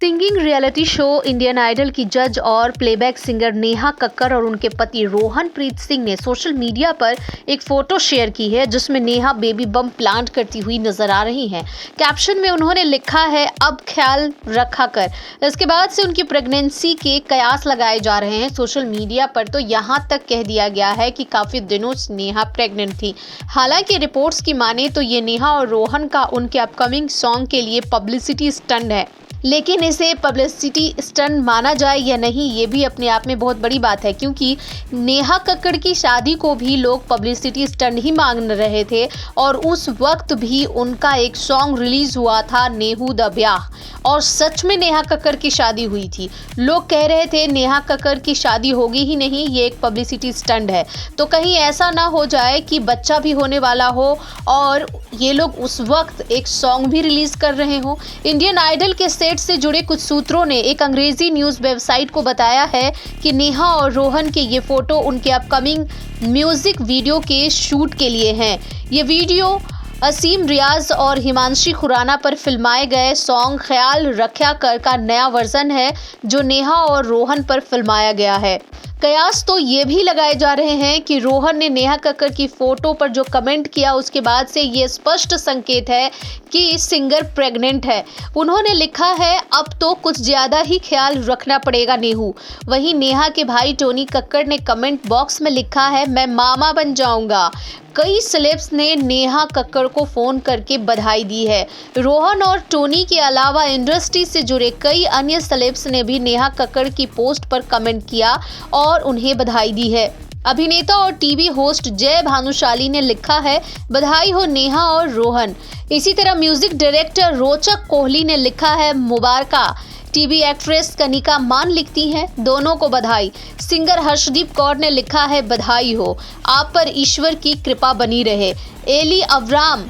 Singing reality show Indian Idol की जज और प्लेबैक सिंगर नेहा कक्कर और उनके पति रोहन प्रीत सिंह ने सोशल मीडिया पर एक फोटो शेयर की है जिसमें नेहा बेबी बम प्लांट करती हुई नजर आ रही हैं। कैप्शन में उन्होंने लिखा है, अब ख्याल रखा कर। इसके बाद से उनकी प्रेगनेंसी के कयास लगाए जा रहे हैं सोशल मीडिया पर, तो यहाँ तक कह दिया गया है कि काफी दिनों से नेहा प्रेग्नेंट थी। हालांकि रिपोर्ट्स की माने तो ये नेहा और रोहन का उनके अपकमिंग सॉन्ग के लिए पब्लिसिटी स्टंट है, लेकिन इसे पब्लिसिटी स्टंट माना जाए या नहीं, ये भी अपने आप में बहुत बड़ी बात है, क्योंकि नेहा कक्कड़ की शादी को भी लोग पब्लिसिटी स्टंट ही मान रहे थे और उस वक्त भी उनका एक सॉन्ग रिलीज हुआ था, नेहू द ब्याह, और सच में नेहा कक्कड़ की शादी हुई थी। लोग कह रहे थे नेहा कक्कड़ की शादी होगी ही नहीं, ये एक पब्लिसिटी स्टंट है। तो कहीं ऐसा ना हो जाए कि बच्चा भी होने वाला हो और ये लोग उस वक्त एक सॉन्ग भी रिलीज कर रहे हो। इंडियन आइडल के सेट से जुड़े कुछ सूत्रों ने एक अंग्रेजी न्यूज वेबसाइट को बताया है कि नेहा और रोहन के ये फोटो उनके अपकमिंग म्यूजिक वीडियो के शूट के लिए हैं। ये वीडियो असीम रियाज और हिमांशी खुराना पर फिल्माए गए सॉन्ग ख्याल रख्या कर का नया वर्जन है, जो नेहा और रोहन पर फिल्माया गया है। कयास तो ये भी लगाए जा रहे हैं कि रोहन ने नेहा कक्कड़ की फोटो पर जो कमेंट किया उसके बाद से ये स्पष्ट संकेत है कि सिंगर प्रेग्नेंट है। उन्होंने लिखा है, अब तो कुछ ज्यादा ही ख्याल रखना पड़ेगा नेहू। वहीं नेहा के भाई टोनी कक्कड़ ने कमेंट बॉक्स में लिखा है, मैं मामा बन जाऊंगा। कई सेलेब्स ने नेहा कक्कड़ को फोन करके बधाई दी है। रोहन और टोनी के अलावा इंडस्ट्री से जुड़े कई अन्य सेलेब्स ने भी नेहा कक्कड़ की पोस्ट पर कमेंट किया और उन्हें बधाई दी है। अभिनेता और टीवी होस्ट जय भानुशाली ने लिखा है, बधाई हो नेहा और रोहन। इसी तरह म्यूजिक डायरेक्टर रोचक कोहली ने लिखा है, मुबारका। टीवी एक्ट्रेस कनिका मान लिखती हैं, दोनों को बधाई। सिंगर हर्षदीप कौर ने लिखा है, बधाई हो, आप पर ईश्वर की कृपा बनी रहे। एली अवराम,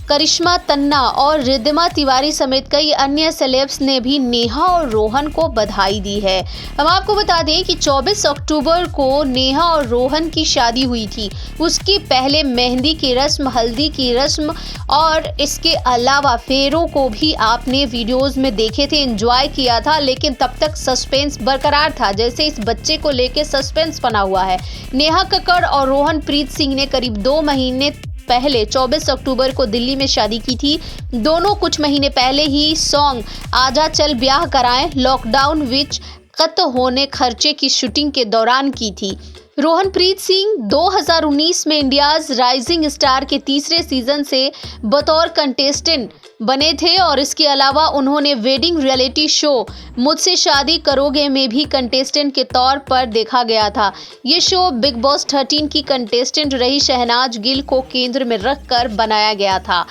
करिश्मा तन्ना और रिद्धिमा तिवारी समेत कई अन्य सेलेब्स ने भी नेहा और रोहन को बधाई दी है। हम आपको बता दें कि 24 अक्टूबर को नेहा और रोहन की शादी हुई थी। उसके पहले मेहंदी की रस्म, हल्दी की रस्म और इसके अलावा फेरों को भी आपने वीडियोस में देखे थे, एंजॉय किया था, लेकिन तब तक सस्पेंस बरकरार था, जैसे इस बच्चे को लेकर सस्पेंस बना हुआ है। नेहा कक्कड़ और रोहन प्रीत सिंह ने करीब 2 महीने पहले 24 अक्टूबर को दिल्ली में शादी की थी। दोनों कुछ महीने पहले ही सॉन्ग आजा चल ब्याह कराएं लॉकडाउन विच कत होने खर्चे की शूटिंग के दौरान की थी। रोहन प्रीत सिंह 2019 में इंडियाज राइजिंग स्टार के तीसरे सीजन से बतौर कंटेस्टेंट बने थे और इसके अलावा उन्होंने वेडिंग रियलिटी शो मुझसे शादी करोगे में भी कंटेस्टेंट के तौर पर देखा गया था। ये शो बिग बॉस 13 की कंटेस्टेंट रही शहनाज गिल को केंद्र में रखकर बनाया गया था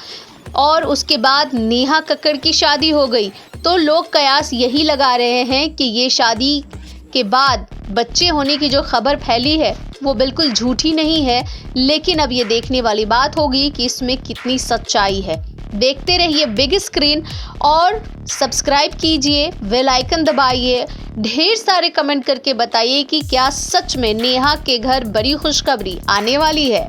और उसके बाद नेहा कक्कड़ की शादी हो गई। तो लोग कयास यही लगा रहे हैं कि ये शादी के बाद बच्चे होने की जो खबर फैली है वो बिल्कुल झूठी नहीं है, लेकिन अब ये देखने वाली बात होगी कि इसमें कितनी सच्चाई है। देखते रहिए बिग स्क्रीन और सब्सक्राइब कीजिए, बेल आइकन दबाइए, ढेर सारे कमेंट करके बताइए कि क्या सच में नेहा के घर बड़ी खुशखबरी आने वाली है।